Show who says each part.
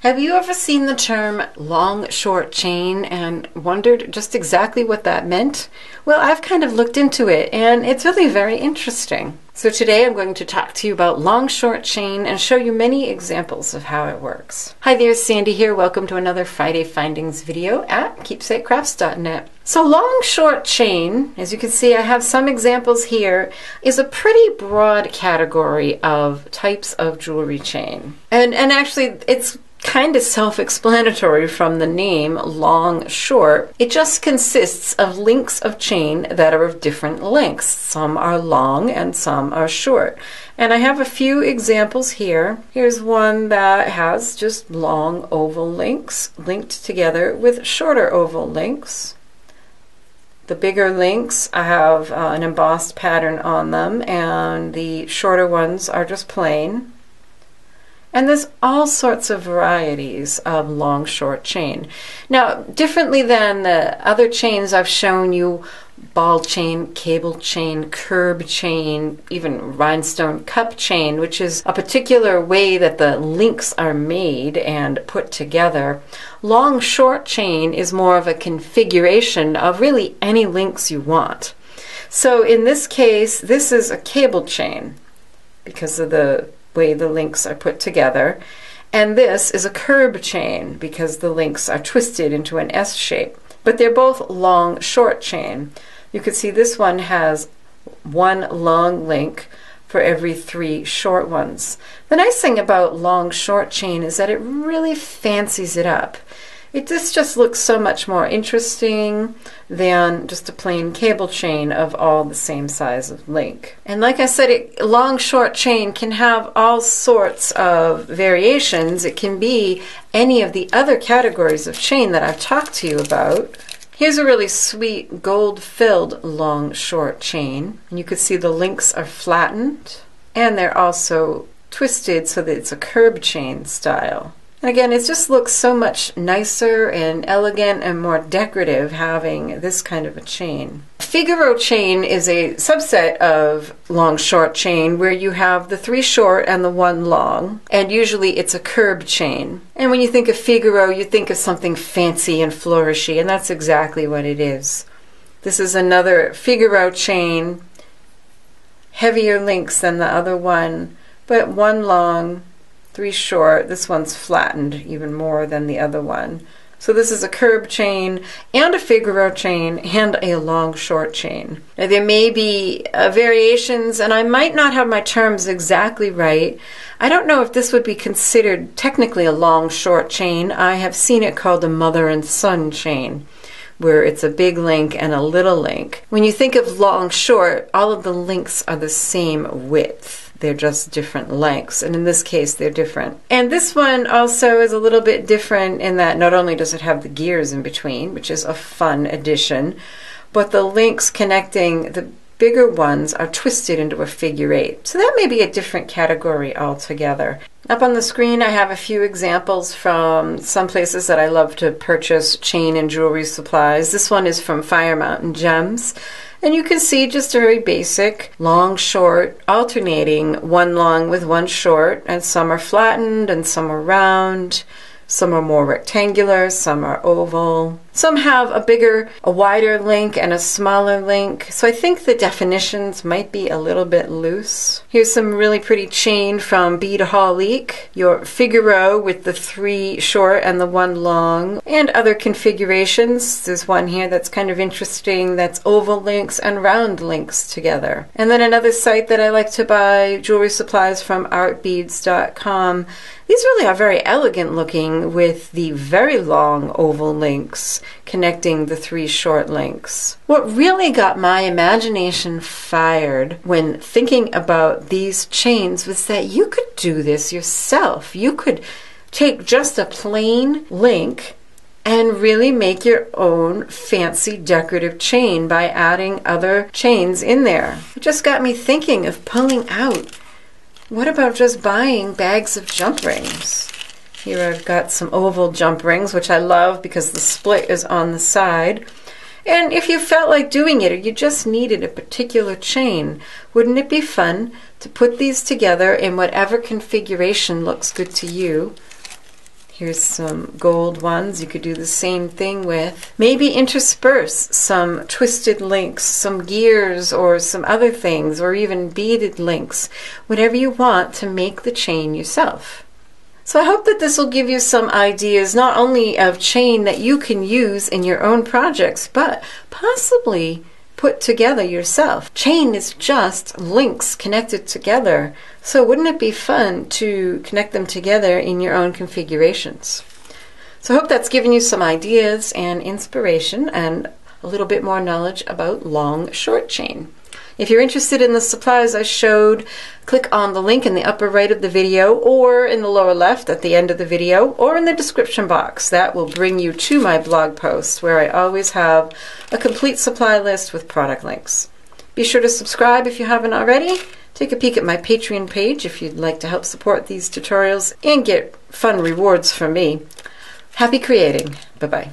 Speaker 1: Have you ever seen the term long short chain and wondered just exactly what that meant? Well, I've kind of looked into it and it's really very interesting. So today I'm going to talk to you about long short chain and show you many examples of how it works. Hi there, Sandy here. Welcome to another Friday Findings video at keepsakecrafts.net. So long short chain, as you can see I have some examples here, is a pretty broad category of types of jewelry chain. And actually it's kind of self-explanatory from the name long short. It just consists of links of chain that are of different lengths. Some are long and some are short. And I have a few examples here. Here's one that has just long oval links linked together with shorter oval links. The bigger links have an embossed pattern on them, and the shorter ones are just plain. And there's all sorts of varieties of long short chain. Now, differently than the other chains I've shown you, ball chain, cable chain, curb chain, even rhinestone cup chain, which is a particular way that the links are made and put together, long short chain is more of a configuration of really any links you want. So in this case, this is a cable chain because of the way the links are put together, and this is a curb chain because the links are twisted into an S shape, but they're both long short chain. You can see this one has one long link for every 3 short ones. The nice thing about long short chain is that it really fancies it up. This just looks so much more interesting than just a plain cable chain of all the same size of link. And like I said, long short chain can have all sorts of variations. It can be any of the other categories of chain that I've talked to you about. Here's a really sweet gold-filled long short chain. And you can see the links are flattened and they're also twisted so that it's a curb chain style. And again, it just looks so much nicer and elegant and more decorative having this kind of a chain. Figaro chain is a subset of long short chain where you have the 3 short and the 1 long, and usually it's a curb chain. And when you think of Figaro, you think of something fancy and flourishy, and that's exactly what it is. This is another Figaro chain, heavier links than the other one, but 1 long, 3 short. This one's flattened even more than the other one. So this is a curb chain and a Figaro chain and a long short chain. Now there may be variations, and I might not have my terms exactly right. I don't know if this would be considered technically a long short chain. I have seen it called a mother and son chain, where it's a big link and a little link. When you think of long short, all of the links are the same width. They're just different lengths, and in this case they're different. And this one also is a little bit different in that not only does it have the gears in between, which is a fun addition, but the links connecting the bigger ones are twisted into a figure 8. So that may be a different category altogether. Up on the screen I have a few examples from some places that I love to purchase chain and jewelry supplies. This one is from Fire Mountain Gems. And you can see just a very basic long short alternating, 1 long with 1 short, and some are flattened and some are round, some are more rectangular, some are oval. Some have a wider link and a smaller link, so I think the definitions might be a little bit loose. Here's some really pretty chain from Bead Holique, your Figaro with the 3 short and the 1 long, and other configurations. There's one here that's kind of interesting that's oval links and round links together. And then another site that I like to buy jewelry supplies from, artbeads.com. These really are very elegant looking with the very long oval links connecting the 3 short links. What really got my imagination fired when thinking about these chains was that you could do this yourself. You could take just a plain link and really make your own fancy decorative chain by adding other chains in there. It just got me thinking of pulling out, what about just buying bags of jump rings? Here I've got some oval jump rings, which I love because the split is on the side. And if you felt like doing it or you just needed a particular chain, wouldn't it be fun to put these together in whatever configuration looks good to you? Here's some gold ones you could do the same thing with. Maybe intersperse some twisted links, some gears or some other things, or even beaded links, whatever you want to make the chain yourself. So I hope that this will give you some ideas not only of chain that you can use in your own projects, but possibly put together yourself. Chain is just links connected together. So wouldn't it be fun to connect them together in your own configurations? So I hope that's given you some ideas and inspiration and a little bit more knowledge about long short chain. If you're interested in the supplies I showed, click on the link in the upper right of the video, or in the lower left at the end of the video, or in the description box. That will bring you to my blog post, where I always have a complete supply list with product links. Be sure to subscribe if you haven't already. Take a peek at my Patreon page if you'd like to help support these tutorials and get fun rewards from me. Happy creating. Bye-bye.